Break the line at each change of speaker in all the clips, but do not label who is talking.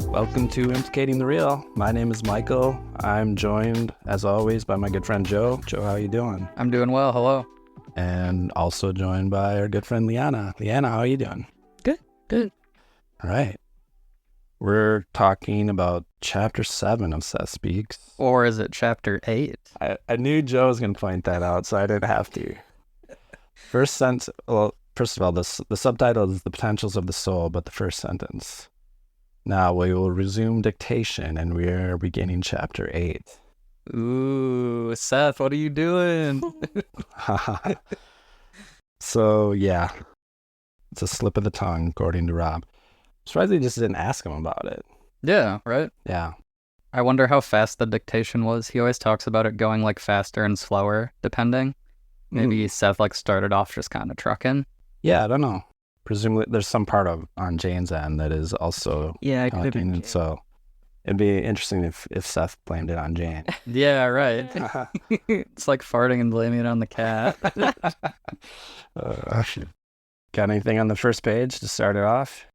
Welcome to Implicating the Real. My name is Michael. I'm joined, as always, by my good friend Joe. Joe, how you doing?
I'm doing well. Hello.
And also joined by our good friend Liana. Liana, how are you doing?
Good.
All right. We're talking about Chapter 7 of Seth Speaks.
Or is it Chapter 8?
I knew Joe was going to point that out, so I didn't have to. First of all, the subtitle is The Potentials of the Soul, but the first sentence. Now we will resume dictation, and we are beginning Chapter 8.
Ooh, Seth, what are you doing?
So, yeah. It's a slip of the tongue, according to Rob. Surprised they just didn't ask him about it.
Yeah, right?
Yeah.
I wonder how fast the dictation was. He always talks about it going like faster and slower, depending. Maybe Seth started off just kind of trucking.
Yeah, I don't know. Presumably there's some part on Jane's end that is also talking, and so it'd be interesting if Seth blamed it on Jane.
Yeah, right. It's like farting and blaming it on the cat.
Got anything on the first page to start it off?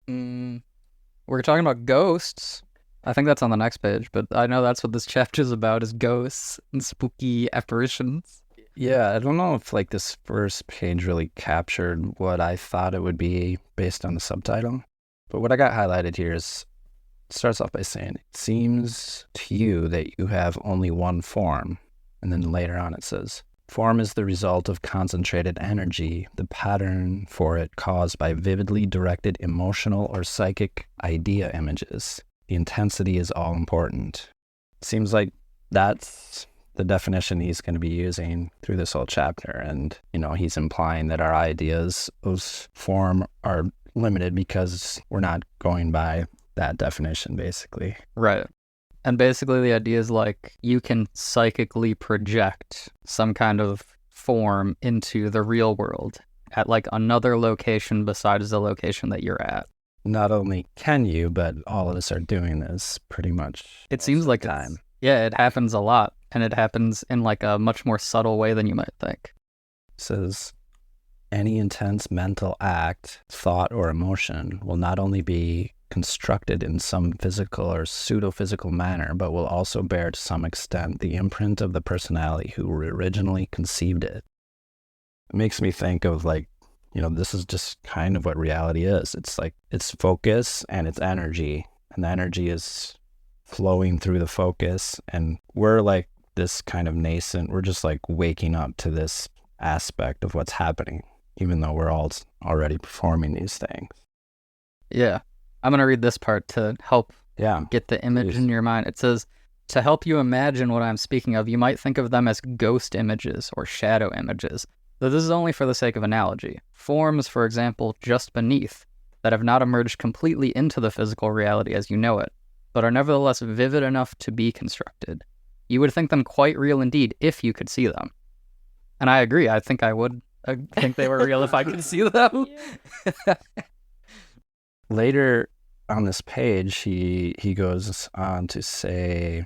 We're talking about ghosts. I think that's on the next page, but I know that's what this chapter is about, is ghosts and spooky apparitions.
Yeah, I don't know if this first page really captured what I thought it would be based on the subtitle. But what I got highlighted here it starts off by saying, it seems to you that you have only one form. And then later on it says, form is the result of concentrated energy, the pattern for it caused by vividly directed emotional or psychic idea images. The intensity is all important. Seems like that's the definition he's going to be using through this whole chapter. And, he's implying that our ideas of form are limited because we're not going by that definition, basically.
Right. And basically the idea is you can psychically project some kind of form into the real world at another location besides the location that you're at.
Not only can you, but all of us are doing this pretty much.
It seems like time. Yeah, it happens a lot, and it happens in a much more subtle way than you might think.
It says, any intense mental act, thought, or emotion will not only be constructed in some physical or pseudo-physical manner, but will also bear to some extent the imprint of the personality who originally conceived it. It makes me think of this is just kind of what reality is. It's it's focus and it's energy, and the energy is flowing through the focus, and we're this kind of nascent, we're just waking up to this aspect of what's happening, even though we're all already performing these things.
Yeah. I'm going to read this part to help get the image in your mind. It says, to help you imagine what I'm speaking of, you might think of them as ghost images or shadow images, though this is only for the sake of analogy. Forms, for example, just beneath, that have not emerged completely into the physical reality as you know it, but are nevertheless vivid enough to be constructed. You would think them quite real indeed if you could see them. And I agree. I think I would think they were real if I could see them.
Later on this page, he goes on to say,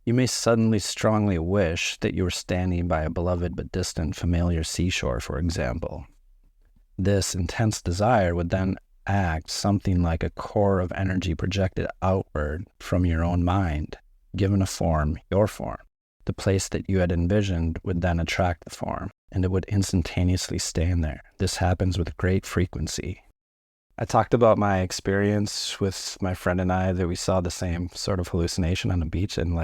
you may suddenly strongly wish that you were standing by a beloved but distant familiar seashore, for example. This intense desire would then act something like a core of energy projected outward from your own mind, given a form, your form. The place that you had envisioned would then attract the form, and it would instantaneously stand there. This happens with great frequency. I talked about my experience with my friend and I, that we saw the same sort of hallucination on the beach, and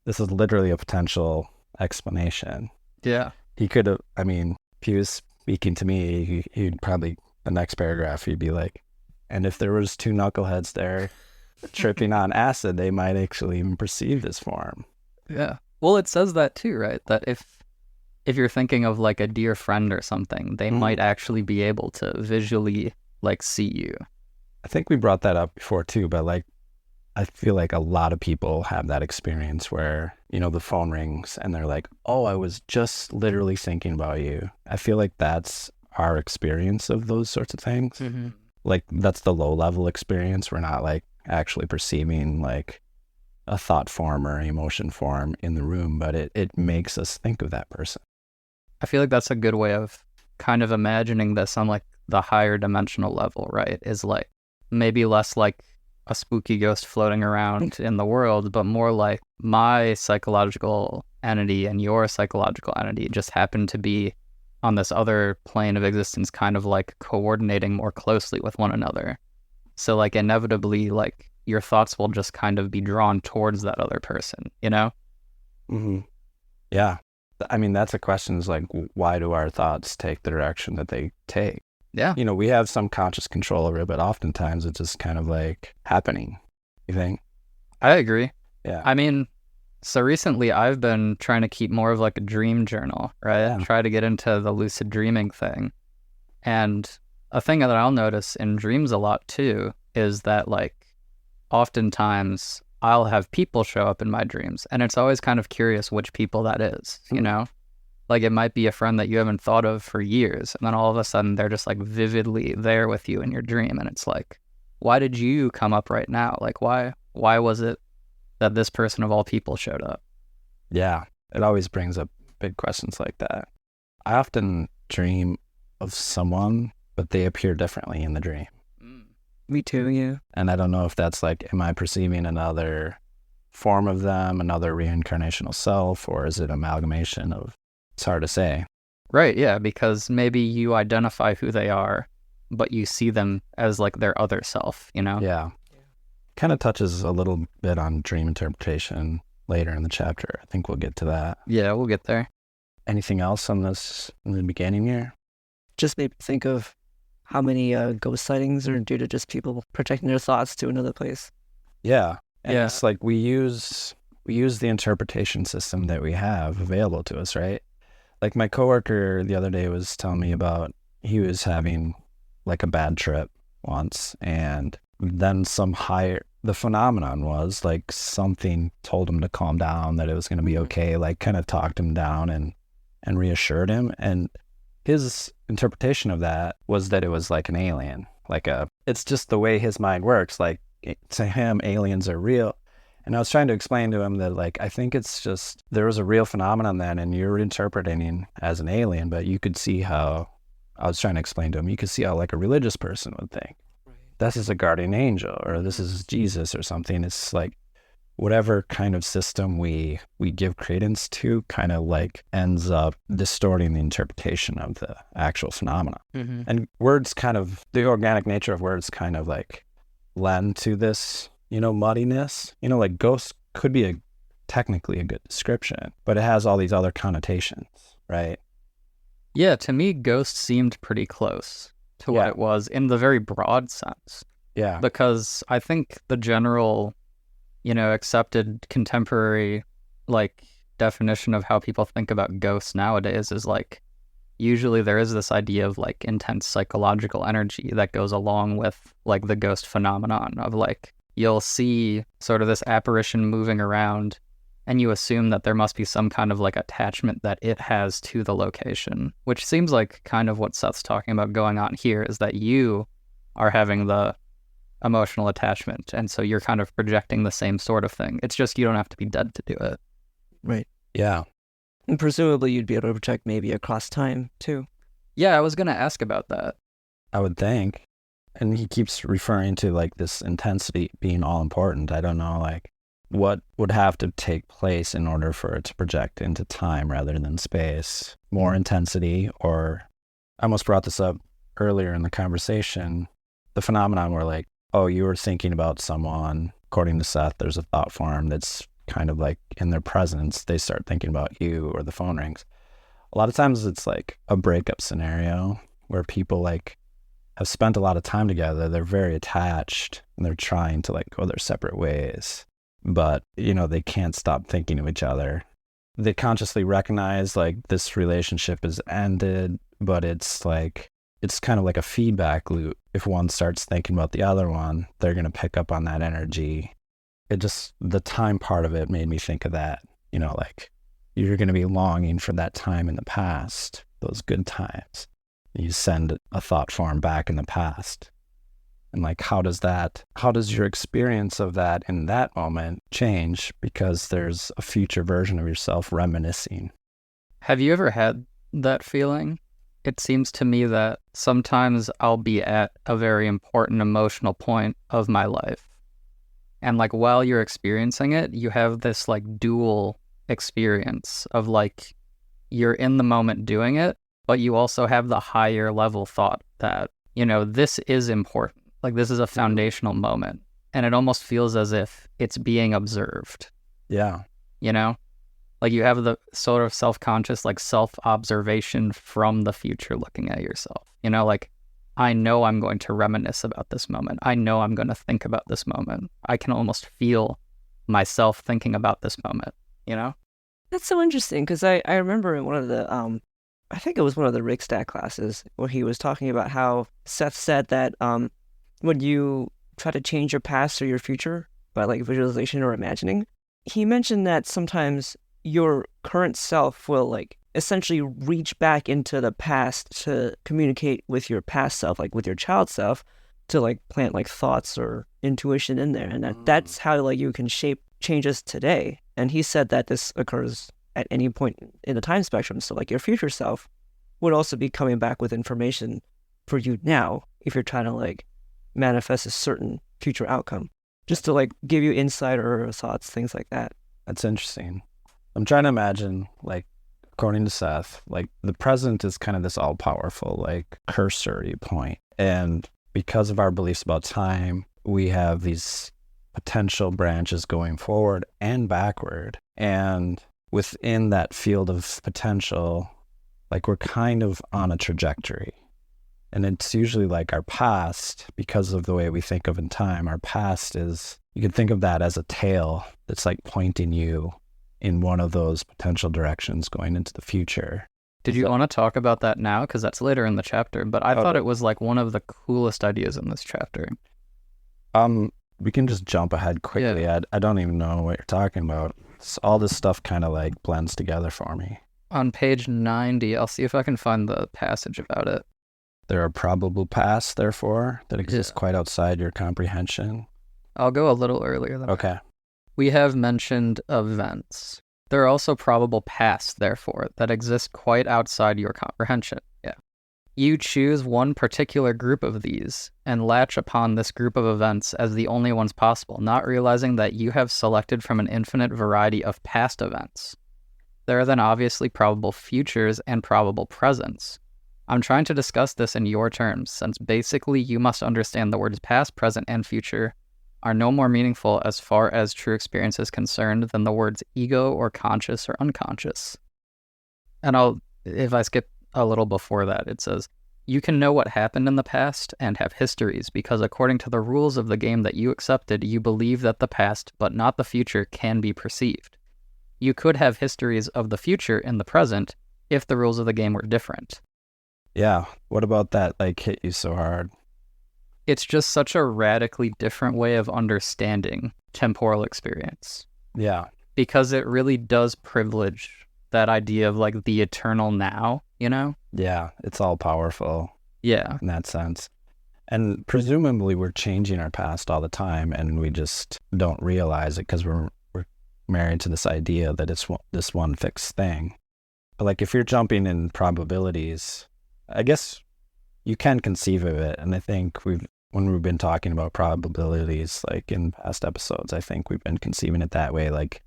this is literally a potential explanation.
Yeah.
He could have, if he was speaking to me, he'd probably, the next paragraph, he'd be like, and if there was two knuckleheads there tripping on acid, they might actually even perceive this form.
Yeah. Well, it says that too, right? That if you're thinking of a dear friend or something, they might actually be able to visually see you.
I think we brought that up before too, but I feel a lot of people have that experience where, the phone rings and they're like, oh, I was just literally thinking about you. I feel that's our experience of those sorts of things.
Mm-hmm.
That's the low level experience. We're not actually perceiving a thought form or emotion form in the room, but it makes us think of that person.
I feel that's a good way of kind of imagining this on the higher dimensional level, right? Is maybe less a spooky ghost floating around in the world, but more like my psychological entity and your psychological entity just happen to be on this other plane of existence, kind of like coordinating more closely with one another. So like inevitably, like your thoughts will just kind of be drawn towards that other person, you know?
Mm-hmm. Yeah. I mean, that's a question, is like, why do our thoughts take the direction that they take?
Yeah.
You know, we have some conscious control over it, but oftentimes it's just kind of like happening, you think?
I agree.
Yeah.
I mean, so recently I've been trying to keep more of like a dream journal, right?
Yeah.
Try to get into the lucid dreaming thing. And a thing that I'll notice in dreams a lot too is that like oftentimes I'll have people show up in my dreams, and it's always kind of curious which people that is, you know? Like it might be a friend that you haven't thought of for years, and then all of a sudden they're just like vividly there with you in your dream, and it's like, why did you come up right now? Like why was it that this person of all people showed up?
Yeah, it always brings up big questions like that. I often dream of someone, but they appear differently in the dream.
Me too, yeah.
And I don't know if that's like, am I perceiving another form of them, another reincarnational self, or is it amalgamation of, it's hard to say.
Right, yeah, because maybe you identify who they are, but you see them as like their other self, you know?
Yeah. Kind of touches a little bit on dream interpretation later in the chapter. I think we'll get to that.
Yeah, we'll get there.
Anything else on this in the beginning here?
Just made me think of how many ghost sightings are due to just people projecting their thoughts to another place.
Yeah. And
Yeah.
it's like we use the interpretation system that we have available to us, right? Like my coworker the other day was telling me about, he was having like a bad trip once, and then the phenomenon was like something told him to calm down, that it was going to be okay, like kind of talked him down and reassured him. And his interpretation of that was that it was like an alien, it's just the way his mind works. Like to him, aliens are real. And I was trying to explain to him that like, I think it's just, there was a real phenomenon then, and you're interpreting as an alien, but you could see how, I was trying to explain to him, you could see how like a religious person would think, this is a guardian angel, or this is Jesus or something. It's like whatever kind of system we give credence to kind of like ends up distorting the interpretation of the actual phenomena.
Mm-hmm.
And words kind of, the organic nature of words kind of like lend to this, you know, muddiness. You know, like ghost could be technically a good description, but it has all these other connotations, right?
Yeah, to me, ghost seemed pretty close to what it was in the very broad sense.
Yeah.
Because I think the general, you know, accepted contemporary like definition of how people think about ghosts nowadays is like, usually there is this idea of like intense psychological energy that goes along with like the ghost phenomenon of like, you'll see sort of this apparition moving around, and you assume that there must be some kind of like attachment that it has to the location, which seems like kind of what Seth's talking about going on here, is that you are having the emotional attachment, and so you're kind of projecting the same sort of thing. It's just you don't have to be dead to do it.
Right.
Yeah.
And presumably you'd be able to project maybe across time too.
Yeah, I was going to ask about that.
I would think. And he keeps referring to like this intensity being all important. I don't know, like what would have to take place in order for it to project into time rather than space? More intensity, or I almost brought this up earlier in the conversation, the phenomenon where like, oh, you were thinking about someone, according to Seth, there's a thought form that's kind of like in their presence, they start thinking about you, or the phone rings. A lot of times it's like a breakup scenario where people like have spent a lot of time together, they're very attached, and they're trying to like go their separate ways. But, you know, they can't stop thinking of each other. They consciously recognize like this relationship is ended, but it's like, it's kind of like a feedback loop. If one starts thinking about the other one, they're going to pick up on that energy. It just, the time part of it made me think of that, you know, like you're going to be longing for that time in the past, those good times. You send a thought form back in the past. And like, how does your experience of that in that moment change because there's a future version of yourself reminiscing?
Have you ever had that feeling? It seems to me that sometimes I'll be at a very important emotional point of my life, And like while you're experiencing it, you have this like dual experience of like you're in the moment doing it, but you also have the higher level thought that, you know, this is important. Like this is a foundational moment. And it almost feels as if it's being observed.
Yeah.
You know? Like you have the sort of self-conscious, like self-observation from the future looking at yourself. You know, like, I know I'm going to reminisce about this moment. I know I'm going to think about this moment. I can almost feel myself thinking about this moment, you know?
That's so interesting because I remember in one of the, I think it was one of the Rigstat classes where he was talking about how Seth said that when you try to change your past or your future by like visualization or imagining, he mentioned that sometimes your current self will like essentially reach back into the past to communicate with your past self, like with your child self, to like plant like thoughts or intuition in there. And that's how like you can shape changes today. And he said that this occurs at any point in the time spectrum. So like your future self would also be coming back with information for you now if you're trying to like manifest a certain future outcome, just to like give you insight or thoughts, things like that.
That's interesting. I'm trying to imagine, like, according to Seth, like the present is kind of this all-powerful, like cursory point. And because of our beliefs about time, we have these potential branches going forward and backward. And within that field of potential, like we're kind of on a trajectory. And it's usually like our past, because of the way we think of in time, our past is, you can think of that as a tail that's like pointing you in one of those potential directions going into the future.
Did you want to talk about that now? Because that's later in the chapter, but I thought it was like one of the coolest ideas in this chapter.
We can just jump ahead quickly. Yeah. I don't even know what you're talking about. All this stuff kind of like blends together for me.
On page 90, I'll see if I can find the passage about it.
There are probable pasts, therefore, that exist quite outside your comprehension.
I'll go a little earlier than
okay.
that. We have mentioned events. There are also probable pasts, therefore, that exist quite outside your comprehension. Yeah. You choose one particular group of these and latch upon this group of events as the only ones possible, not realizing that you have selected from an infinite variety of past events. There are then obviously probable futures and probable presents. I'm trying to discuss this in your terms, since basically you must understand the words past, present, and future are no more meaningful as far as true experience is concerned than the words ego or conscious or unconscious. And if I skip a little before that, it says, you can know what happened in the past and have histories because according to the rules of the game that you accepted, you believe that the past, but not the future, can be perceived. You could have histories of the future in the present if the rules of the game were different.
Yeah. What about that like hit you so hard?
It's just such a radically different way of understanding temporal experience.
Yeah.
Because it really does privilege that idea of like the eternal now, you know?
Yeah. It's all powerful.
Yeah.
In that sense. And presumably we're changing our past all the time and we just don't realize it because we're married to this idea that it's this one fixed thing. But like if you're jumping in probabilities, I guess you can conceive of it. And I think when we've been talking about probabilities, like in past episodes, I think we've been conceiving it that way. Like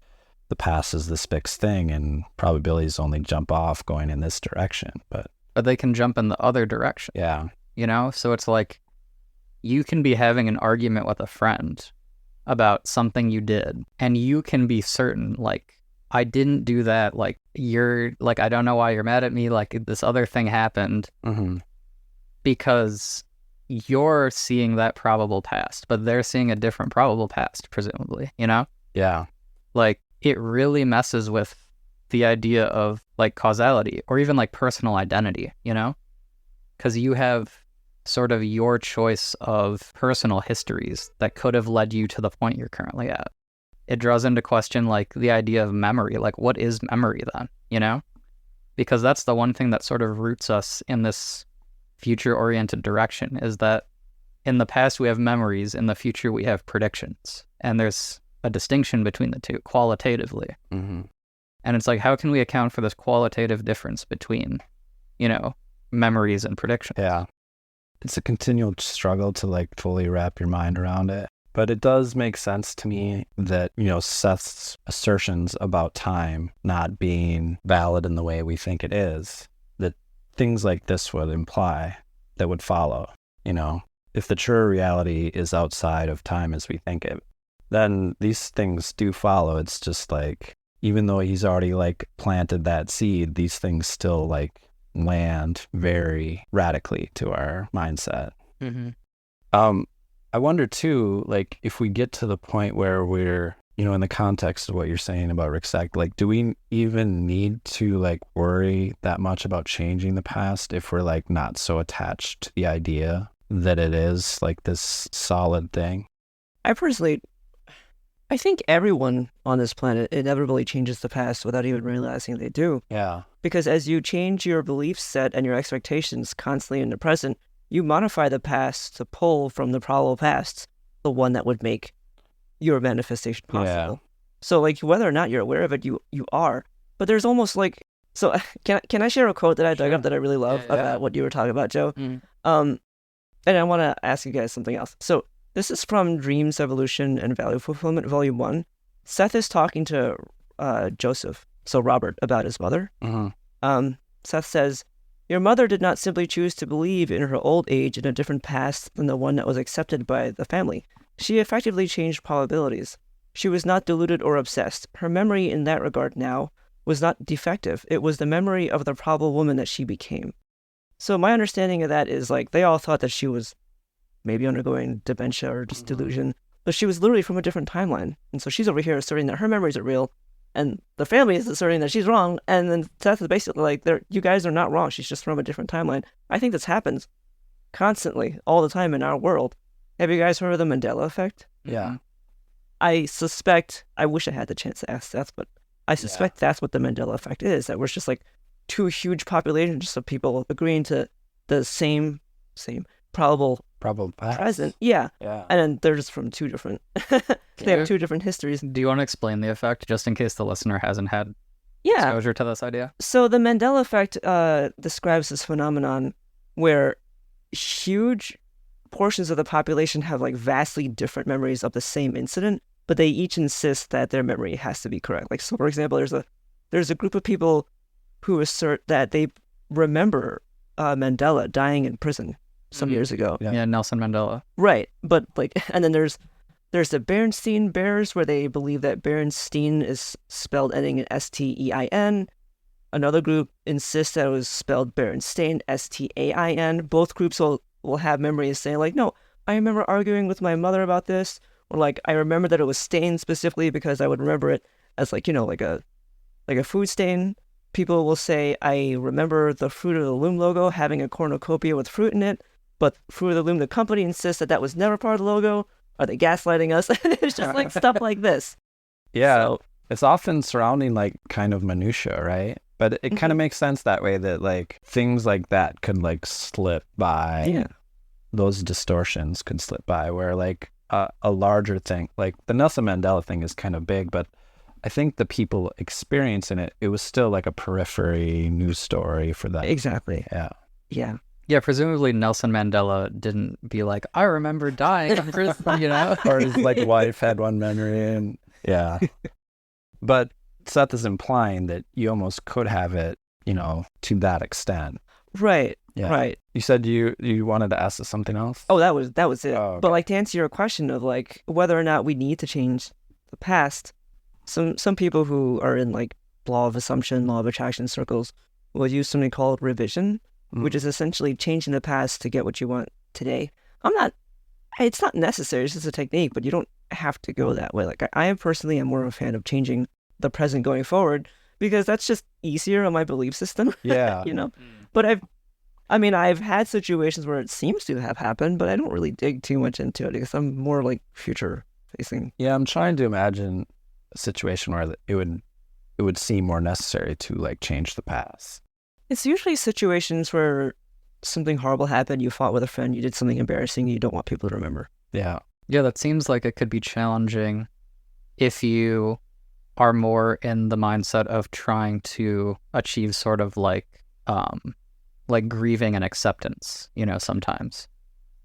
the past is this fixed thing and probabilities only jump off going in this direction. But
they can jump in the other direction.
Yeah.
You know? So it's like you can be having an argument with a friend about something you did and you can be certain, like, I didn't do that. Like, you're like, I don't know why you're mad at me. Like, this other thing happened because you're seeing that probable past, but they're seeing a different probable past, presumably, you know?
Yeah.
Like, it really messes with the idea of, like, causality or even, like, personal identity, you know? Because you have sort of your choice of personal histories that could have led you to the point you're currently at. It draws into question, like, the idea of memory. Like, what is memory then, you know? Because that's the one thing that sort of roots us in this future-oriented direction, is that in the past we have memories, in the future we have predictions. And there's a distinction between the two, qualitatively. And it's like, how can we account for this qualitative difference between, you know, memories and predictions?
Yeah. It's a continual struggle to, like, fully wrap your mind around it. But it does make sense to me that, Seth's assertions about time not being valid in the way we think it is, that things like this would imply, that would follow, If the true reality is outside of time as we think it, then these things do follow. It's just like, even though he's already like planted that seed, these things still like land very radically to our mindset.
Mm-hmm.
I wonder too, like if we get to the point where we're, in the context of what you're saying about Rick, like do we even need to like worry that much about changing the past if we're like not so attached to the idea that it is like this solid thing?
I think everyone on this planet inevitably changes the past without even realizing they do.
Yeah.
Because as you change your belief set and your expectations constantly in the present, you modify the past to pull from the probable past the one that would make your manifestation possible.
Yeah.
So like whether or not you're aware of it, you are. But there's almost like, so can I share a quote that I dug up that I really love about what you were talking about, Joe? And I want to ask you guys something else. So this is from Dreams, Evolution, and Value Fulfillment, Volume 1. Seth is talking to Joseph, so Robert, about his mother.
Mm-hmm.
Seth says, "Your mother did not simply choose to believe in her old age in a different past than the one that was accepted by the family. She effectively changed probabilities. She was not deluded or obsessed. Her memory in that regard now was not defective. It was the memory of the probable woman that she became." So my understanding of that is like they all thought that she was maybe undergoing dementia or just delusion, but she was literally from a different timeline. And so she's over here asserting that her memories are real, and the family is asserting that she's wrong, and then Seth is basically like, you guys are not wrong, she's just from a different timeline. I think this happens constantly, all the time in our world. Have you guys heard of the Mandela effect?
Yeah.
I suspect, I wish I had the chance to ask Seth, but I suspect that's what the Mandela effect is, that we're just like two huge populations of people agreeing to the same probable present. Yeah. And then they're just from two different, they have two different histories.
Do you want to explain the effect, just in case the listener hasn't had exposure to this idea?
So the Mandela effect describes this phenomenon where huge portions of the population have like vastly different memories of the same incident, but they each insist that their memory has to be correct. Like, so for example, there's a group of people who assert that they remember Mandela dying in prison some years ago.
Yeah, Nelson Mandela.
Right, but like, and then there's the Berenstain Bears, where they believe that Berenstain is spelled ending in Stein. Another group insists that it was spelled Berenstain, Stain. Both groups will have memories saying like, no, I remember arguing with my mother about this, or like, I remember that it was stained specifically because I would remember it as like, like a food stain. People will say, I remember the Fruit of the Loom logo having a cornucopia with fruit in it, but Fruit of the Loom, the company, insists that was never part of the logo. Are they gaslighting us? It's just like stuff like this.
Yeah, so, it's often surrounding like kind of minutia, right? But it kind of makes sense that way, that like things like that could like slip by.
Yeah.
Those distortions could slip by, where like a larger thing, like the Nelson Mandela thing is kind of big, but I think the people experiencing it was still like a periphery news story for them.
Exactly.
Yeah.
Yeah, presumably Nelson Mandela didn't be like, I remember dying in prison,
Or his like wife had one memory, and But Seth is implying that you almost could have it, to that extent.
Right.
Yeah.
Right.
You said you wanted to ask us something else?
Oh, that was it.
Oh, okay.
But like, to answer your question of like whether or not we need to change the past, some people who are in like law of assumption, law of attraction circles will use something called revision, which is essentially changing the past to get what you want today. It's not necessary, it's just a technique, but you don't have to go that way. Like I personally am more of a fan of changing the present going forward, because that's just easier on my belief system.
Yeah.
But I've had situations where it seems to have happened, but I don't really dig too much into it because I'm more like future facing.
Yeah, I'm trying to imagine a situation where it would seem more necessary to like change the past.
It's usually situations where something horrible happened, you fought with a friend, you did something embarrassing, you don't want people to remember.
Yeah.
Yeah, that seems like it could be challenging if you are more in the mindset of trying to achieve sort of like grieving and acceptance, sometimes.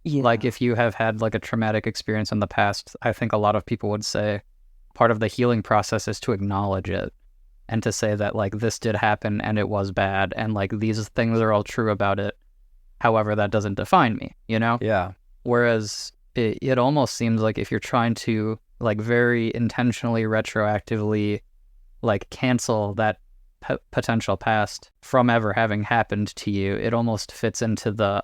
Yeah.
Like if you have had like a traumatic experience in the past, I think a lot of people would say part of the healing process is to acknowledge it and to say that like this did happen and it was bad and like these things are all true about it. However, that doesn't define me, you know?
Yeah.
Whereas it almost seems like if you're trying to like very intentionally retroactively like cancel that potential past from ever having happened to you, it almost fits into the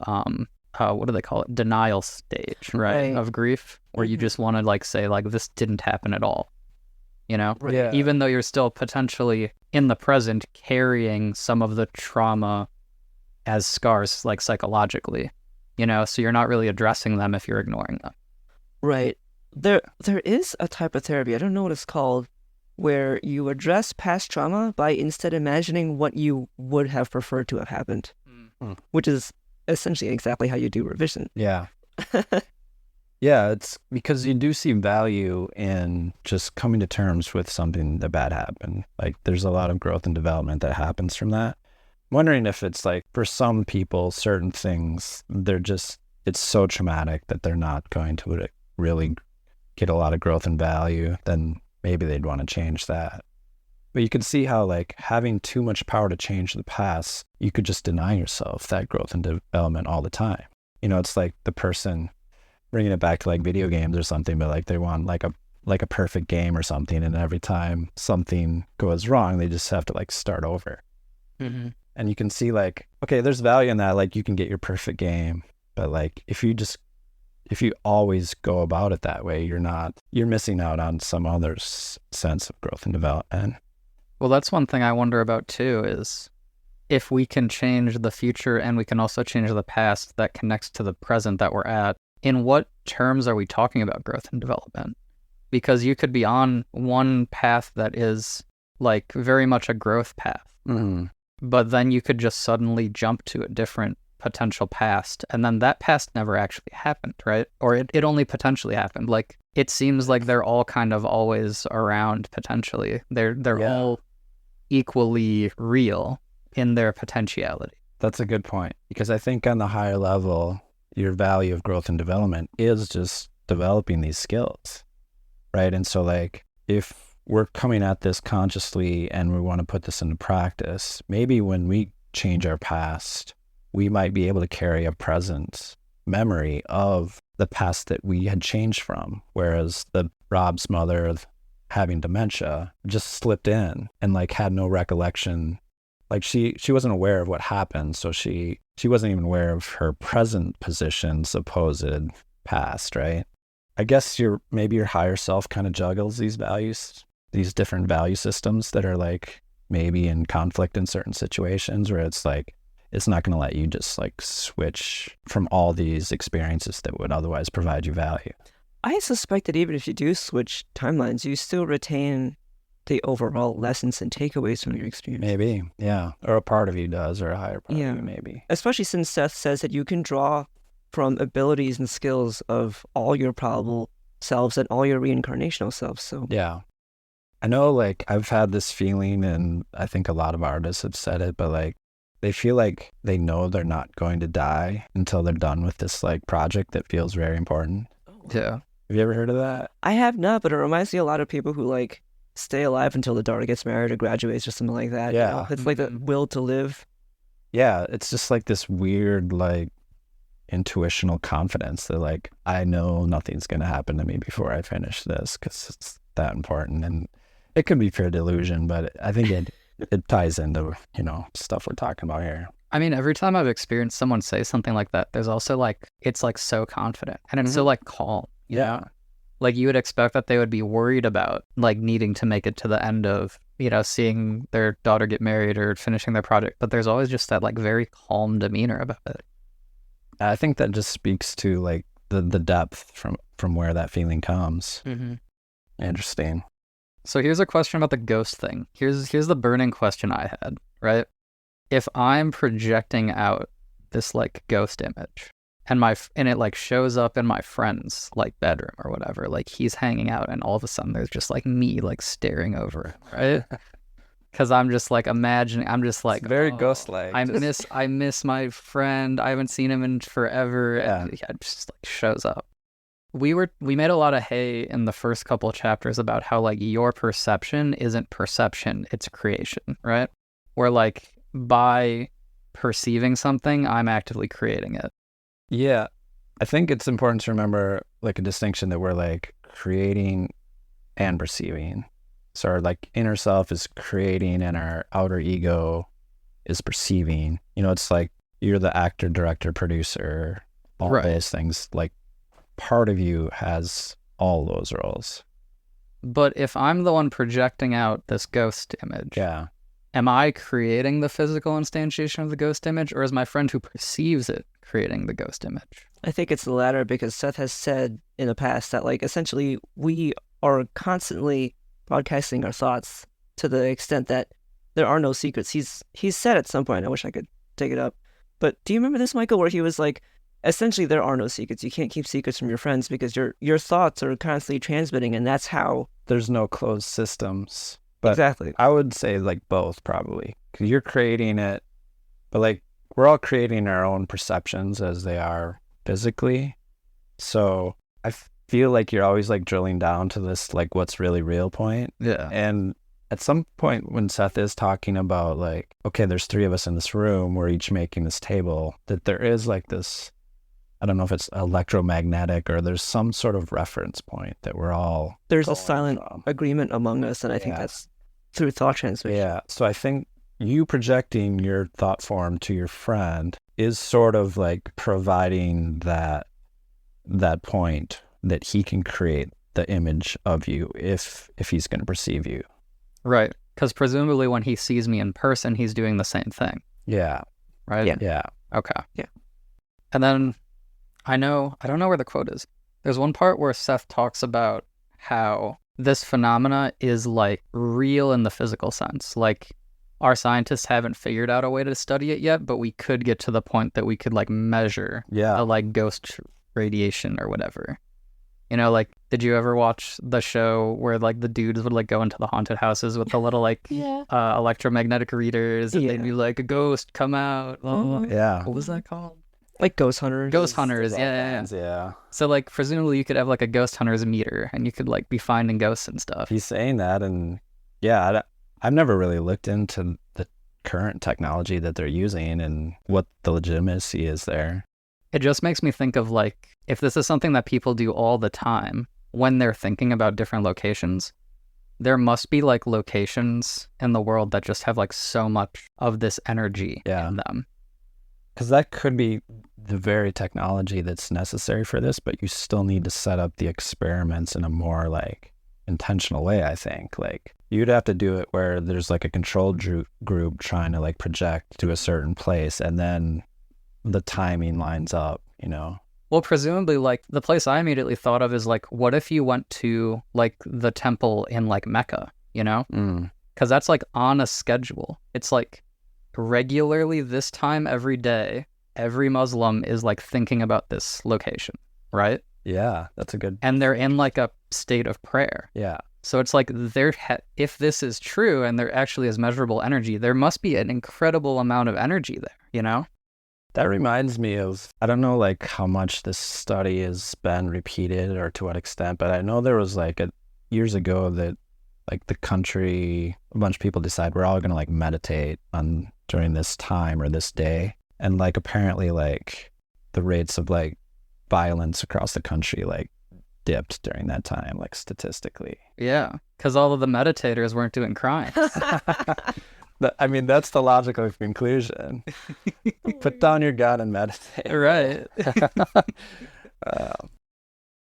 what do they call it, denial stage, right, of grief, where you just want to like say like this didn't happen at all, you know?
Yeah.
Even though you're still potentially in the present carrying some of the trauma as scars, like psychologically, you know, so you're not really addressing them if you're ignoring them.
Right. There is a type of therapy, I don't know what it's called, where you address past trauma by instead imagining what you would have preferred to have happened, which is essentially exactly how you do revision.
Yeah. Yeah, it's because you do see value in just coming to terms with something that bad happened. Like there's a lot of growth and development that happens from that. I'm wondering if it's like for some people, certain things, it's so traumatic that they're not going to really get a lot of growth and value, then maybe they'd want to change that. But you can see how like having too much power to change the past, you could just deny yourself that growth and development all the time. You know, it's like the person bringing it back to like video games or something, but like they want like a perfect game or something. And every time something goes wrong, they just have to like start over.
Mm-hmm.
And you can see like, okay, there's value in that. Like you can get your perfect game, but like if you always go about it that way, you're missing out on some other sense of growth and development.
Well, that's one thing I wonder about too, is if we can change the future and we can also change the past that connects to the present that we're at, in what terms are we talking about growth and development? Because you could be on one path that is like very much a growth path, but then you could just suddenly jump to a different potential past, and then that past never actually happened, right? Or it only potentially happened. Like it seems like they're all kind of always around potentially. They're all equally real in their potentiality.
That's a good point, because I think on the higher level, your value of growth and development is just developing these skills, right? And so like if we're coming at this consciously and we want to put this into practice, maybe when we change our past, we might be able to carry a present memory of the past that we had changed from, whereas Rob's mother having dementia just slipped in and like had no recollection. Like she wasn't aware of what happened, so she wasn't even aware of her present position, supposed past, right? I guess maybe your higher self kind of juggles these values, these different value systems that are like maybe in conflict in certain situations, where it's like it's not going to let you just like switch from all these experiences that would otherwise provide you value.
I suspect that even if you do switch timelines, you still retain the overall lessons and takeaways from your experience.
Maybe, yeah. Or a part of you does, or a higher part of you, maybe.
Especially since Seth says that you can draw from abilities and skills of all your probable selves and all your reincarnational selves. So
yeah. I know, like, I've had this feeling, and I think a lot of artists have said it, but like, they feel like they know they're not going to die until they're done with this like project that feels very important.
Yeah.
Have you ever heard of that?
I have not, but it reminds me a lot of people who like stay alive until the daughter gets married or graduates or something like that.
Yeah.
You know? It's like the will to live.
Yeah. It's just like this weird, like, intuitional confidence that like, I know nothing's going to happen to me before I finish this because it's that important. And it could be pure delusion, but I think it ties into, stuff we're talking about here.
I mean, every time I've experienced someone say something like that, there's also like, it's like so confident and it's so like calm. You know? Like you would expect that they would be worried about like needing to make it to the end of, seeing their daughter get married or finishing their project. But there's always just that like very calm demeanor about it.
I think that just speaks to like the depth from where that feeling comes.
Mm-hmm.
Interesting.
So here's a question about the ghost thing. Here's the burning question I had, right? If I'm projecting out this like ghost image and it like shows up in my friend's like bedroom or whatever, like he's hanging out and all of a sudden there's just like me like staring over it, right? Because I'm just like imagining, I'm just like,
it's very ghost-like.
I miss my friend. I haven't seen him in forever.
Yeah.
And it just like shows up. We made a lot of hay in the first couple of chapters about how like your perception isn't perception, it's creation, right? Where like by perceiving something, I'm actively creating it.
Yeah. I think it's important to remember like a distinction that we're like creating and perceiving. So our like inner self is creating and our outer ego is perceiving. You know, it's like you're the actor, director, producer, all those things. Like part of you has all those roles.
But if I'm the one projecting out this ghost image, am I creating the physical instantiation of the ghost image, or is my friend who perceives it creating the ghost image?
I think it's the latter, because Seth has said in the past that like essentially we are constantly broadcasting our thoughts to the extent that there are no secrets. He's said at some point, I wish I could dig it up, but do you remember this, Michael, where he was like, essentially there are no secrets. You can't keep secrets from your friends because your thoughts are constantly transmitting, and that's how
there's no closed systems. But
exactly.
I would say like both probably, because you're creating it, but like we're all creating our own perceptions as they are physically. So I feel like you're always like drilling down to this like what's really real point.
Yeah.
And at some point when Seth is talking about like, okay, there's 3 of us in this room, we're each making this table, that there is like this, I don't know if it's electromagnetic or there's some sort of reference point that we're all
there's a silent agreement among us, and I think that's through thought transmission.
Yeah. So I think you projecting your thought form to your friend is sort of like providing that point that he can create the image of you if he's going to perceive you.
Right. Because presumably when he sees me in person, he's doing the same thing.
Yeah.
Right?
Yeah.
Okay.
Yeah.
And then I don't know where the quote is. There's one part where Seth talks about how this phenomena is like real in the physical sense. Like our scientists haven't figured out a way to study it yet, but we could get to the point that we could like measure a like ghost radiation or whatever. You know, like, did you ever watch the show where like the dudes would like go into the haunted houses with the little like electromagnetic readers and they'd be like, a ghost, come out. Blah, blah, blah.
Yeah.
What was that called?
Like ghost hunters.
Ghost hunters, yeah. So like presumably you could have like a ghost hunter's meter and you could like be finding ghosts and stuff.
He's saying that, and yeah, I've never really looked into the current technology that they're using and what the legitimacy is there.
It just makes me think of like, if this is something that people do all the time when they're thinking about different locations, there must be like locations in the world that just have like so much of this energy in them.
Because that could be the very technology that's necessary for this, but you still need to set up the experiments in a more like intentional way, I think. Like you'd have to do it where there's like a control group trying to like project to a certain place, and then the timing lines up, you know?
Well, presumably like the place I immediately thought of is like, what if you went to like the temple in like Mecca, you know? Because that's like on a schedule. It's like regularly this time every day, every Muslim is like thinking about this location, right?
Yeah, that's a good...
And they're in like a state of prayer.
Yeah.
So it's like if this is true and there actually is measurable energy, there must be an incredible amount of energy there, you know?
That reminds me of, I don't know like how much this study has been repeated or to what extent, but I know there was like years ago that like the country, a bunch of people decide we're all going to like meditate on during this time or this day. And like apparently like the rates of like violence across the country like dipped during that time, like statistically.
Yeah, because all of the meditators weren't doing crimes.
I mean, that's the logical conclusion. Put down your gun and meditate.
Right.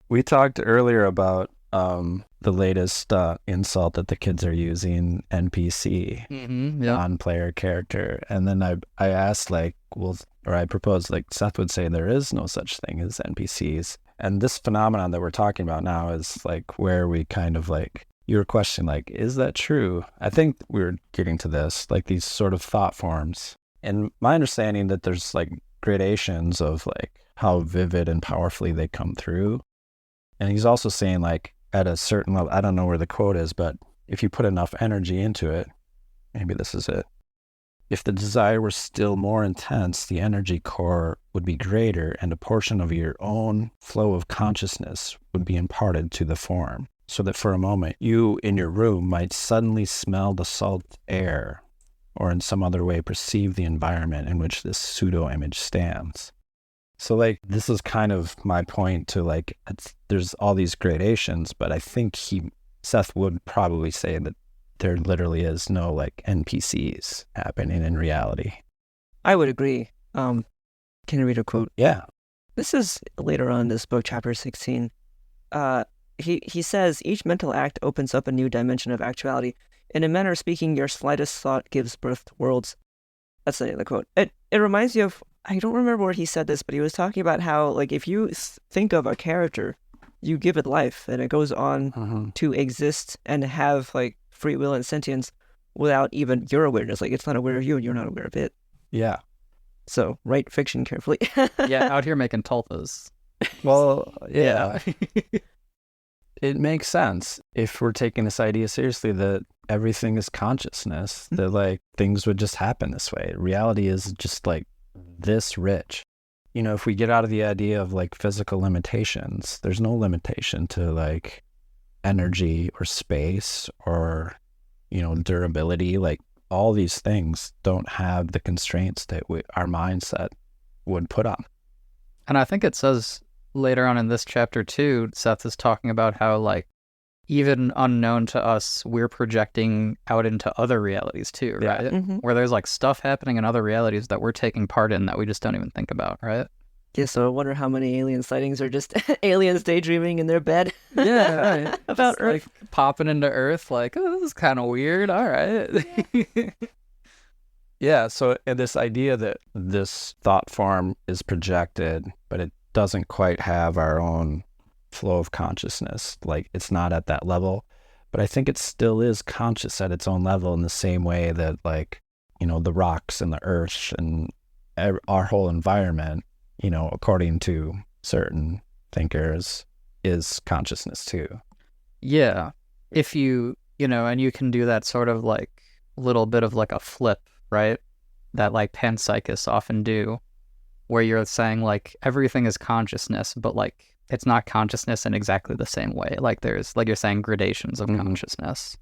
We talked earlier about the latest insult that the kids are using, NPC, non-player character. And then I asked like, I proposed like Seth would say there is no such thing as NPCs. And this phenomenon that we're talking about now is like where we kind of like, you were questioning like, is that true? I think we were getting to this, like these sort of thought forms. And my understanding that there's like gradations of like how vivid and powerfully they come through. And he's also saying like at a certain level, I don't know where the quote is, but if you put enough energy into it, Maybe this is it. If the desire were still more intense, the energy core would be greater and a portion of your own flow of consciousness would be imparted to the form, so that for a moment you in your room might suddenly smell the salt air or in some other way perceive the environment in which this pseudo-image stands. So like, this is kind of my point to like, there's all these gradations, but I think Seth would probably say that there literally is no like NPCs happening in reality.
I would agree. Can I read a quote?
Yeah.
This is later on in this book, chapter 16. He says, each mental act opens up a new dimension of actuality. In a manner of speaking, your slightest thought gives birth to worlds. That's the end of the quote. It reminds me of, I don't remember where he said this, but he was talking about how, like, if you think of a character, you give it life, and it goes on to exist and have, like, free will and sentience without even your awareness. Like, it's not aware of you, and you're not aware of it.
Yeah.
So, write fiction carefully.
Yeah, out here making tulpas.
Well, yeah. It makes sense if we're taking this idea seriously that everything is consciousness, that like things would just happen this way. Reality is just like this rich. You know, if we get out of the idea of like physical limitations, there's no limitation to like energy or space or, you know, durability. Like all these things don't have the constraints that our mindset would put on.
And I think it says later on in this chapter too, Seth is talking about how like even unknown to us, we're projecting out into other realities too, right?
Yeah.
Where there's like stuff happening in other realities that we're taking part in that we just don't even think about, right?
Yeah, so I wonder how many alien sightings are just aliens daydreaming in their bed.
Yeah, right.
About
Just,
Earth.
like popping into Earth, like, oh, this is kind of weird. All right.
Yeah, so this idea that this thought form is projected, but it doesn't quite have our own flow of consciousness. Like it's not at that level, but I think it still is conscious at its own level in the same way that like, you know, the rocks and the earth and our whole environment, you know, according to certain thinkers, is consciousness too.
Yeah. If you know, and you can do that sort of like little bit of like a flip, right? That like panpsychists often do, where you're saying like everything is consciousness, but like it's not consciousness in exactly the same way. Like there's, like you're saying, gradations of consciousness.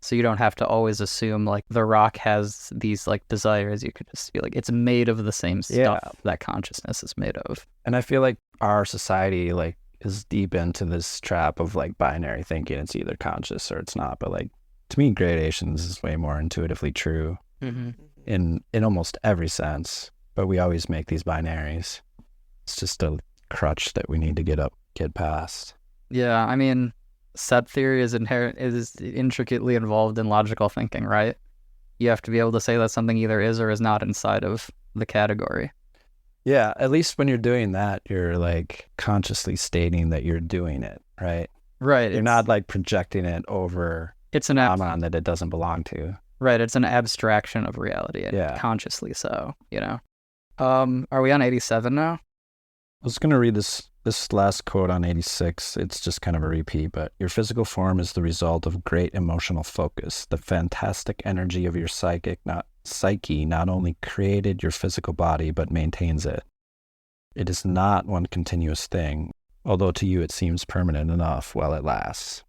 So you don't have to always assume like the rock has these like desires. You could just be like, it's made of the same stuff that consciousness is made of.
And I feel like our society like is deep into this trap of like binary thinking. It's either conscious or it's not. But like to me, gradations is way more intuitively true in almost every sense. But we always make these binaries. It's just a crutch that we need to get past.
Yeah, I mean, set theory is intricately involved in logical thinking, right? You have to be able to say that something either is or is not inside of the category.
Yeah, at least when you're doing that, you're like consciously stating that you're doing it, right?
Right.
You're not like projecting it over
it's an
phenomenon that it doesn't belong to.
Right, it's an abstraction of reality, and consciously so, you know. Are we on 87 now?
I was going to read this last quote on 86. It's just kind of a repeat, but your physical form is the result of great emotional focus. The fantastic energy of your psyche not only created your physical body, but maintains it. It is not one continuous thing, although to you it seems permanent enough while it lasts.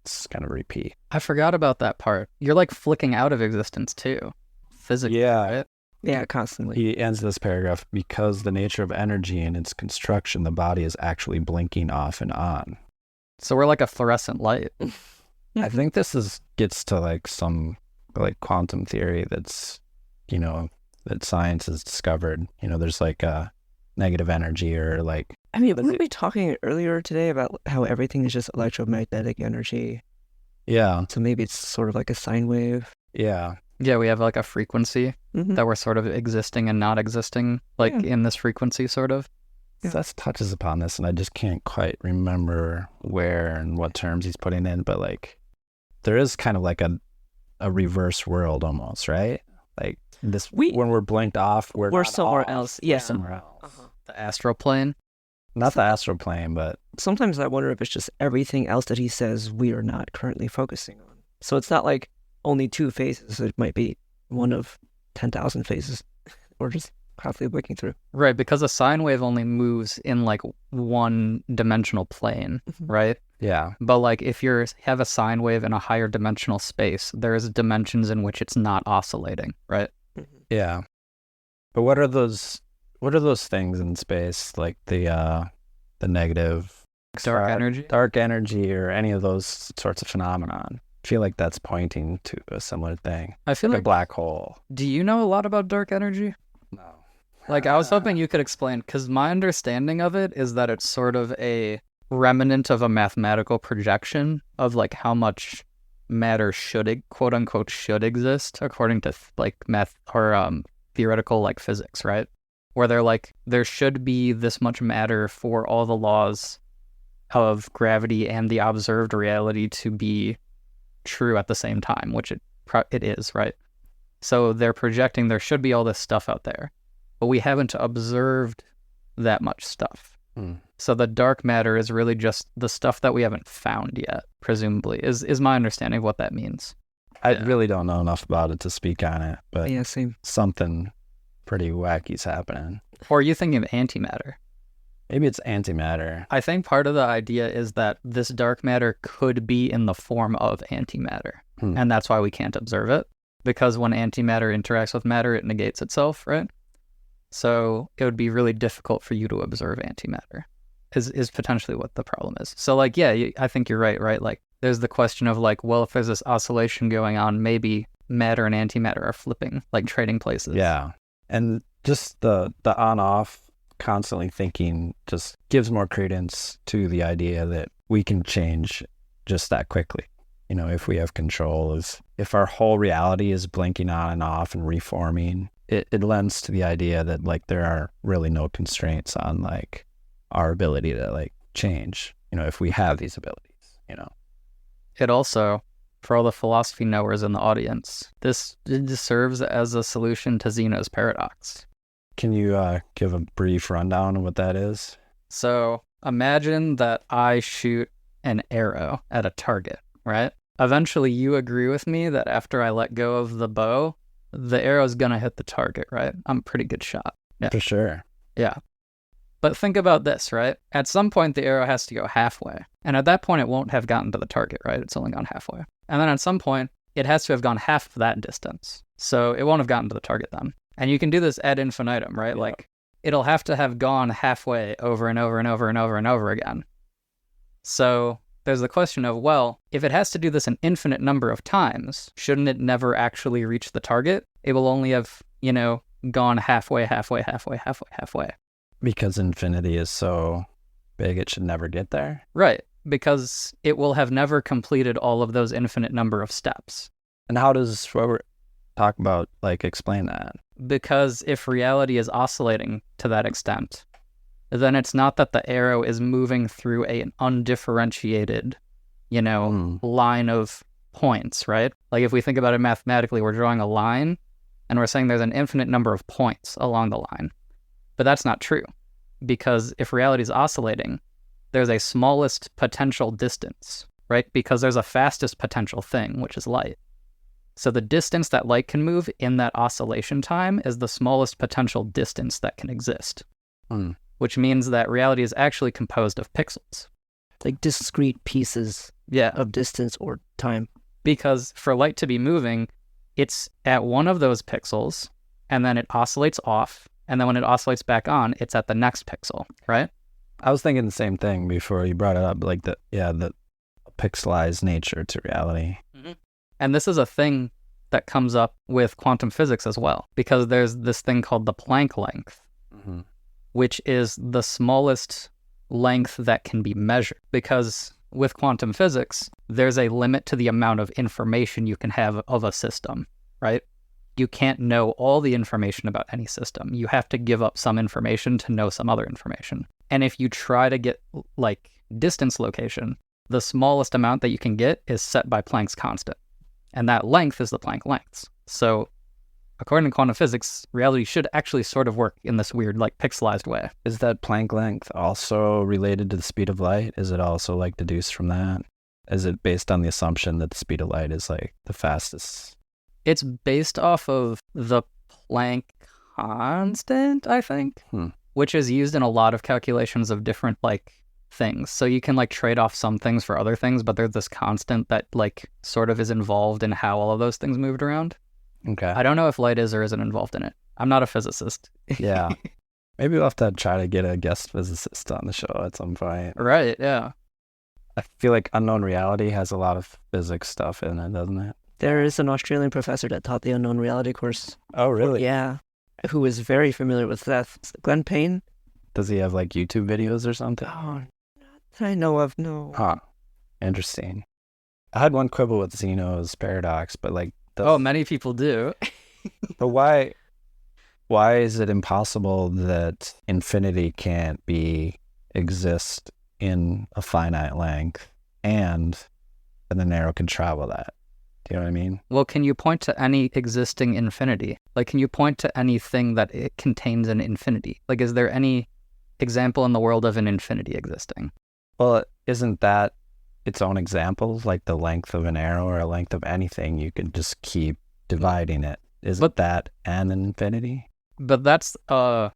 It's kind of a repeat.
I forgot about that part. You're like flicking out of existence too, physically, right?
Yeah, constantly.
He ends this paragraph, because the nature of energy and its construction, the body is actually blinking off and on.
So we're like a fluorescent light.
I think this gets to like some like quantum theory that's, you know, that science has discovered. You know, there's like a negative energy or like...
I mean, weren't we talking earlier today about how everything is just electromagnetic energy?
Yeah.
So maybe it's sort of like a sine wave.
Yeah.
Yeah, we have like a frequency that we're sort of existing and not existing, like in this frequency sort of.
Seth touches upon this, and I just can't quite remember where and what terms he's putting in, but like there is kind of like a reverse world almost, right? Like this, when we're blinked off, we're
somewhere else. Yeah.
Somewhere else.
The astral plane?
Not the astral plane, but...
Sometimes I wonder if it's just everything else that he says we are not currently focusing on. So it's not like only 2 phases. It might be one of 10,000 phases or just constantly breaking through.
Right, because a sine wave only moves in like one dimensional plane, right?
Yeah.
But like if you have a sine wave in a higher dimensional space, there's dimensions in which it's not oscillating, right?
Yeah. But what are those things in space, like the negative
dark
energy or any of those sorts of phenomenon? I feel like that's pointing to a similar thing.
I feel
like
like
a black hole.
Do you know a lot about dark energy?
No.
Like I was hoping you could explain, because my understanding of it is that it's sort of a remnant of a mathematical projection of like how much matter quote unquote should exist according to like math or theoretical like physics, right? Where they're like there should be this much matter for all the laws of gravity and the observed reality to be true at the same time, which it is, right? So they're projecting there should be all this stuff out there, but we haven't observed that much stuff. So the dark matter is really just the stuff that we haven't found yet, presumably, is my understanding of what that means.
I really don't know enough about it to speak on it, but
yeah, same.
Something pretty wacky's happening.
Or are you thinking of antimatter?
Maybe it's antimatter.
I think part of the idea is that this dark matter could be in the form of antimatter, and that's why we can't observe it, because when antimatter interacts with matter, it negates itself, right? So it would be really difficult for you to observe antimatter, is potentially what the problem is. So like, yeah, I think you're right? Like there's the question of like, well, if there's this oscillation going on, maybe matter and antimatter are flipping, like trading places.
Yeah. And just the on-off constantly thinking just gives more credence to the idea that we can change just that quickly. You know, if we have control, if our whole reality is blinking on and off and reforming, it lends to the idea that like there are really no constraints on like our ability to like change, you know, if we have these abilities, you know.
It also, for all the philosophy knowers in the audience, this serves as a solution to Zeno's paradox.
Can you give a brief rundown of what that is?
So imagine that I shoot an arrow at a target, right? Eventually you agree with me that after I let go of the bow, the arrow's gonna hit the target, right? I'm a pretty good shot.
Yeah. For sure.
Yeah. But think about this, right? At some point, the arrow has to go halfway. And at that point, it won't have gotten to the target, right? It's only gone halfway. And then at some point, it has to have gone half of that distance. So it won't have gotten to the target then. And you can do this ad infinitum, right? Yeah. Like, it'll have to have gone halfway over and over and over and over and over again. So there's the question of, well, if it has to do this an infinite number of times, shouldn't it never actually reach the target? It will only have, you know, gone halfway.
Because infinity is so big, it should never get there?
Right, because it will have never completed all of those infinite number of steps.
And how does what we're talking about, like, explain that?
Because if reality is oscillating to that extent, then it's not that the arrow is moving through an undifferentiated, you know, line of points, right? Like if we think about it mathematically, we're drawing a line and we're saying there's an infinite number of points along the line. But that's not true, because if reality is oscillating, there's a smallest potential distance, right? Because there's a fastest potential thing, which is light. So the distance that light can move in that oscillation time is the smallest potential distance that can exist, which means that reality is actually composed of pixels.
Like discrete pieces of distance or time.
Because for light to be moving, it's at one of those pixels, and then it oscillates off, and then when it oscillates back on, it's at the next pixel, right?
I was thinking the same thing before you brought it up, like the pixelized nature to reality.
Mm-hmm. And this is a thing that comes up with quantum physics as well, because there's this thing called the Planck length, which is the smallest length that can be measured. Because with quantum physics, there's a limit to the amount of information you can have of a system, right? You can't know all the information about any system. You have to give up some information to know some other information. And if you try to get, like, distance location, the smallest amount that you can get is set by Planck's constant. And that length is the Planck lengths. So according to quantum physics, reality should actually sort of work in this weird, like, pixelized way.
Is that Planck length also related to the speed of light? Is it also, like, deduced from that? Is it based on the assumption that the speed of light is like the fastest?
It's based off of the Planck constant, I think, which is used in a lot of calculations of different like things. So you can like trade off some things for other things, but there's this constant that like sort of is involved in how all of those things moved around.
Okay.
I don't know if light is or isn't involved in it. I'm not a physicist.
Yeah. Maybe we'll have to try to get a guest physicist on the show at some point.
Right, yeah.
I feel like unknown reality has a lot of physics stuff in it, doesn't it?
There is an Australian professor that taught the unknown reality course.
Oh, really?
Yeah. Who is very familiar with Seth. Glenn Payne.
Does he have like YouTube videos or something?
Oh, not I know of, no.
Huh. Interesting. I had one quibble with Zeno's paradox, but like...
many people do.
But why is it impossible that infinity can't exist in a finite length and that an arrow can travel that? Do you know what I mean?
Well, can you point to any existing infinity? Like, can you point to anything that it contains an infinity? Like, is there any example in the world of an infinity existing?
Well, isn't that its own example? Like the length of an arrow or a length of anything, you could just keep dividing it. Isn't that an infinity?
But that's the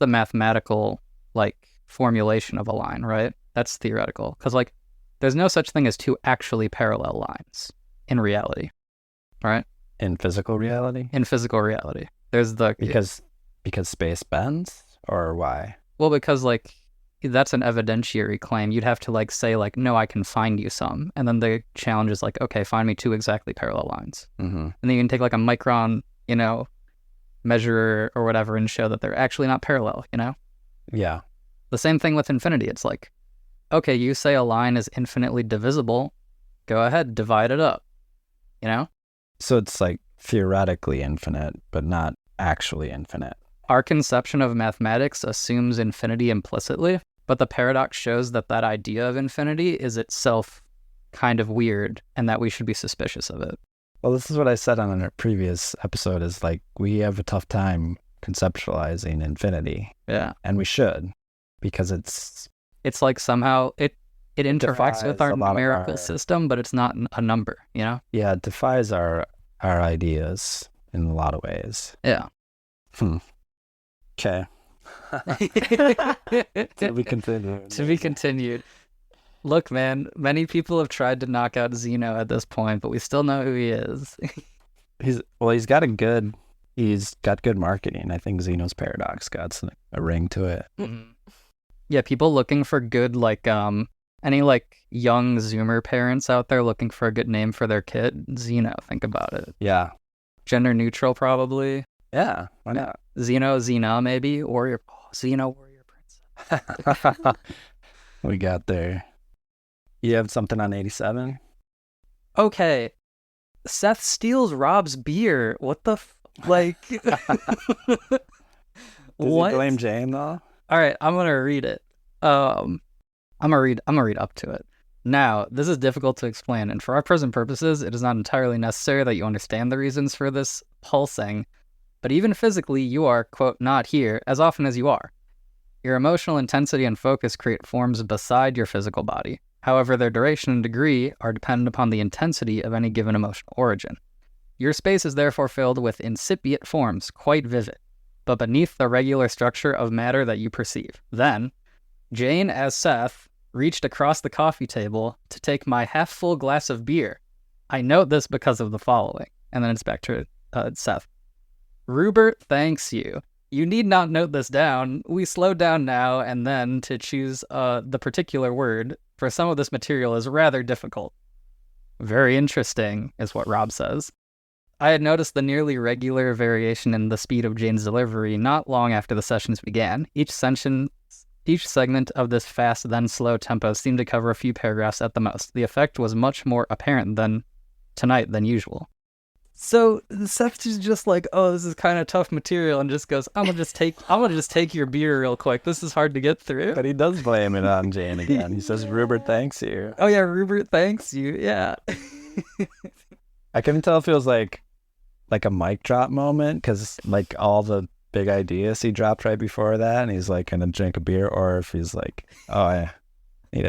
mathematical, like, formulation of a line, right? That's theoretical. Because, like, there's no such thing as two actually parallel lines in reality, right?
In physical reality?
In physical reality. There's the...
Because space bends? Or why?
Well, because, like, that's an evidentiary claim. You'd have to, like, say, like, no, I can find you some. And then the challenge is, like, okay, find me two exactly parallel lines.
Mm-hmm.
And then you can take, like, a micron, measure or whatever and show that they're actually not parallel,
Yeah.
The same thing with infinity. It's like, okay, you say a line is infinitely divisible. Go ahead, divide it up,
So it's like theoretically infinite, but not actually infinite.
Our conception of mathematics assumes infinity implicitly, but the paradox shows that idea of infinity is itself kind of weird and that we should be suspicious of it.
Well, this is what I said on a previous episode is like, we have a tough time conceptualizing infinity.
Yeah.
And we should, because it's
like somehow it interacts with our numerical
our
system, but it's not a number, Yeah,
it defies our ideas in a lot of ways.
Yeah.
Okay. To be continued.
To be continued. Look, man, many people have tried to knock out Zeno at this point, but we still know who he is.
He's got good marketing. I think Zeno's paradox got a ring to it.
Mm-hmm. Yeah, people looking for good, like, any, like, young Zoomer parents out there looking for a good name for their kid, Zeno, think about it.
Yeah.
Gender neutral, probably.
Yeah, why not?
Xena, maybe, Zeno, warrior princess.
We got there. You have something on 87?
Okay. Seth steals Rob's beer. What the like?
Does
What?
he blame Jane though?
All right, I'm gonna read it. I'm gonna read up to it. Now, this is difficult to explain, and for our present purposes, it is not entirely necessary that you understand the reasons for this pulsing. But even physically, you are, quote, not here as often as you are. Your emotional intensity and focus create forms beside your physical body. However, their duration and degree are dependent upon the intensity of any given emotional origin. Your space is therefore filled with incipient forms, quite vivid, but beneath the regular structure of matter that you perceive. Then, Jane, as Seth, reached across the coffee table to take my half-full glass of beer. I note this because of the following. And then it's back to Seth. Rupert thanks you. You need not note this down. We slow down now and then to choose the particular word, for some of this material is rather difficult. Very interesting, is what Rob says. I had noticed the nearly regular variation in the speed of Jane's delivery not long after the sessions began. Each segment of this fast then slow tempo seemed to cover a few paragraphs at the most. The effect was much more apparent tonight than usual. So Seth is just like, oh, this is kind of tough material, and just goes, I'm gonna just take your beer real quick. This is hard to get through.
But he does blame it on Jane again. He says, Rupert thanks you.
Oh yeah, Rupert thanks you. Yeah.
I can tell it feels like a mic drop moment, because like all the big ideas he dropped right before that, and he's like gonna drink a beer, or if he's like, oh, I need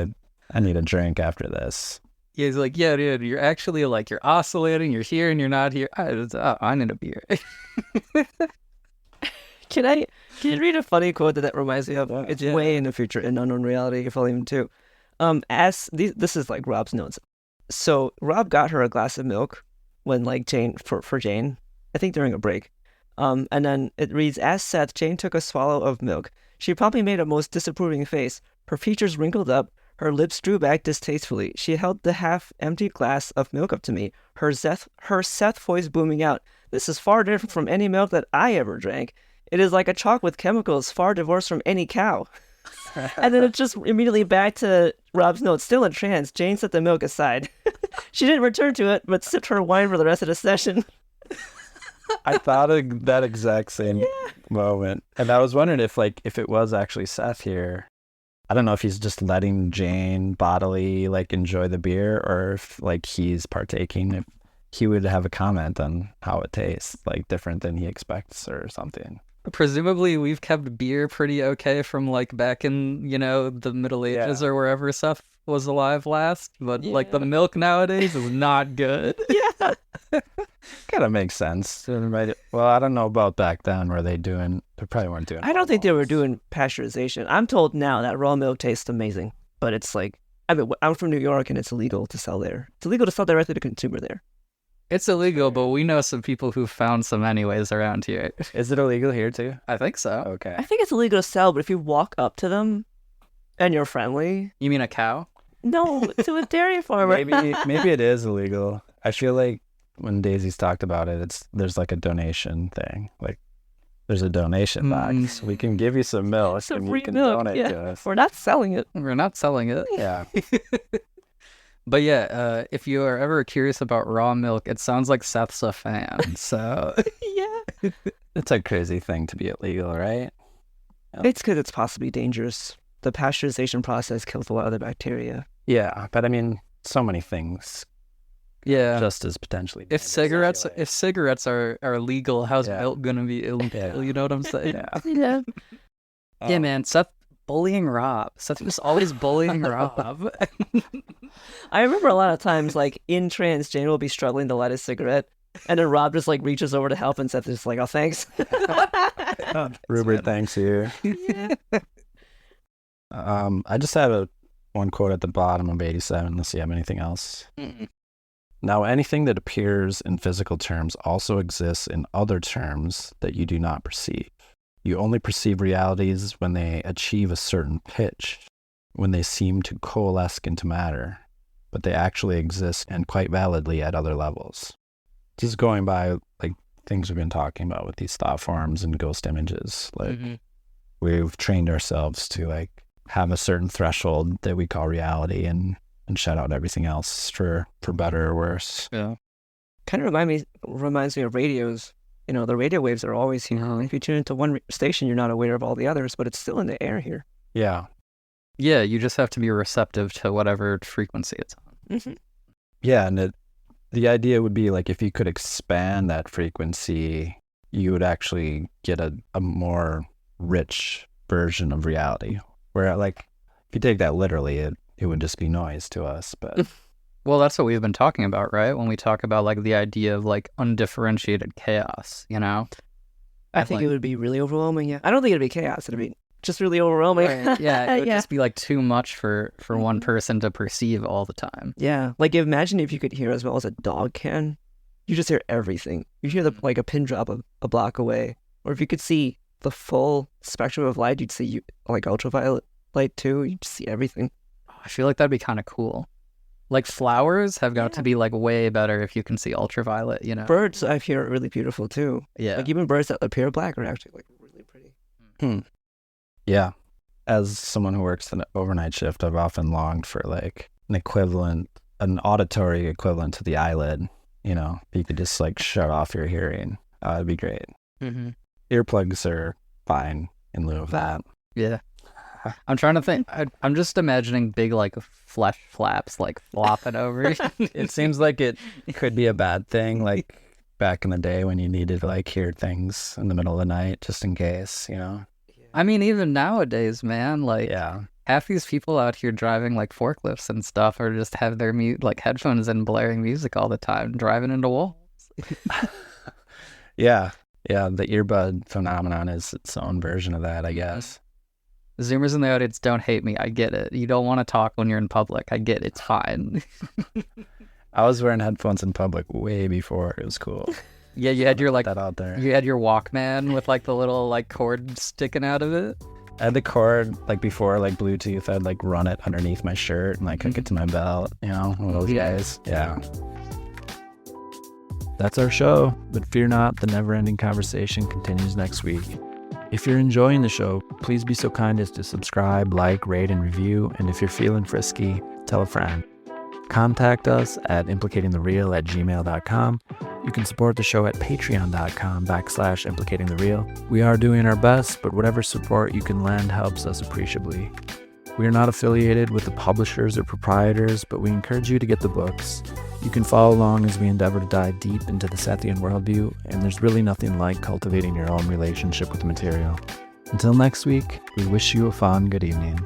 a drink after this.
He's like, yeah, dude, you're actually like, you're oscillating, you're here and you're not here. I need a beer.
Can you read a funny quote that reminds me of? It's way in the future in Unknown Reality, Volume 2. This is like Rob's notes. So Rob got her a glass of milk when like Jane for Jane, I think during a break. And then it reads, as Seth, Jane took a swallow of milk. She promptly made a most disapproving face. Her features wrinkled up. Her lips drew back distastefully. She held the half-empty glass of milk up to me, her Seth voice booming out. This is far different from any milk that I ever drank. It is like a chalk with chemicals, far divorced from any cow. And then it's just immediately back to Rob's notes. Still in trance, Jane set the milk aside. She didn't return to it, but sipped her wine for the rest of the session.
I thought of that exact same moment. And I was wondering if it was actually Seth here. I don't know if he's just letting Jane bodily like enjoy the beer, or if like he's partaking, if he would have a comment on how it tastes, like different than he expects or something.
Presumably we've kept beer pretty okay from like back in, the Middle Ages or wherever Seth was alive last, but like the milk nowadays is not good.
Yeah.
Kind of makes sense. Well, I don't know about back then. They probably weren't doing.
I don't think they were doing pasteurization. I'm told now that raw milk tastes amazing, but it's like, I'm from New York and it's illegal to sell there. It's illegal to sell directly to consumer there.
It's illegal, but we know some people who found some anyways around here.
Is it illegal here too?
I think so.
Okay.
I think it's illegal to sell, but if you walk up to them and you're friendly.
You mean a cow?
No, to a dairy farmer.
Maybe it is illegal. I feel like when Daisy's talked about it, there's like a donation thing. Like there's a donation box. We can give you some milk and you can donate to us.
We're not selling it.
We're not selling it.
Yeah.
But yeah, if you are ever curious about raw milk, it sounds like Seth's a fan. So
yeah.
It's a crazy thing to be illegal, right?
Yeah. It's because it's possibly dangerous. The pasteurization process kills a lot of the bacteria.
Yeah, but I mean, so many things.
Yeah,
just as potentially.
If cigarettes are legal, how's milk gonna be illegal? You know what I'm saying?
Yeah.
Yeah, man. Seth bullying Rob. Seth was always bullying Rob.
I remember a lot of times, like in trance, Jane will be struggling to light a cigarette, and then Rob just like reaches over to help, and Seth is just like, "Oh, thanks."
Rupert, thanks you.
Yeah.
I just have one quote at the bottom of 87. Unless you have anything else.
Mm-mm.
Now, anything that appears in physical terms also exists in other terms that you do not perceive. You only perceive realities when they achieve a certain pitch, when they seem to coalesce into matter, but they actually exist and quite validly at other levels. Just going by like things we've been talking about with these thought forms and ghost images, like we've trained ourselves to like have a certain threshold that we call reality and shut out everything else for better or worse.
Yeah.
Kind of reminds me of radios. The radio waves are always here. If you tune into one station, you're not aware of all the others, but it's still in the air here.
Yeah.
Yeah, you just have to be receptive to whatever frequency it's on.
Mm-hmm.
Yeah, and the idea would be like if you could expand that frequency, you would actually get a more rich version of reality. Where like if you take that literally, it would just be noise to us. But
well, that's what we've been talking about, right? When we talk about like the idea of like undifferentiated chaos,
I think it would be really overwhelming. Yeah, I don't think it'd be chaos. It'd be just really overwhelming.
Right. Yeah, it would just be like too much for one person to perceive all the time.
Yeah, like imagine if you could hear as well as a dog can. You just hear everything. You hear like a pin drop a block away. Or if you could see the full spectrum of light, you'd see like ultraviolet light too. You'd see everything.
I feel like that'd be kind of cool. Like flowers have got to be like way better if you can see ultraviolet,
Birds, I hear, are really beautiful too.
Yeah.
Like even birds that appear black are actually like really pretty.
Yeah. As someone who works an overnight shift, I've often longed for like an auditory equivalent to the eyelid. If you could just like shut off your hearing, it'd be great.
Mm-hmm.
Earplugs are fine in lieu of that.
Yeah. I'm trying to think. I'm just imagining big like flesh flaps like flopping over.
It seems like it could be a bad thing, like back in the day when you needed to like hear things in the middle of the night just in case,
I mean, even nowadays, man, like half these people out here driving like forklifts and stuff or just have their headphones and blaring music all the time, driving into walls.
Yeah, the earbud phenomenon is its own version of that, I guess.
Zoomers in the audience, don't hate me. I get it. You don't want to talk when you're in public. I get it. It's fine.
I was wearing headphones in public way before it was cool.
Yeah, you had your
that out there.
You had your Walkman with like the little like cord sticking out of it.
I had the cord like before like Bluetooth. I'd like run it underneath my shirt and like hook it to my belt. You know, one of those guys. Yeah. That's our show, but fear not, the never-ending conversation continues next week. If you're enjoying the show, please be so kind as to subscribe, like, rate, and review. And if you're feeling frisky, tell a friend. Contact us at implicatingthereal@gmail.com. You can support the show at patreon.com/implicatingthereal. We are doing our best, but whatever support you can lend helps us appreciably. We are not affiliated with the publishers or proprietors, but we encourage you to get the books. You can follow along as we endeavor to dive deep into the Sethian worldview, and there's really nothing like cultivating your own relationship with the material. Until next week, we wish you a fond good evening.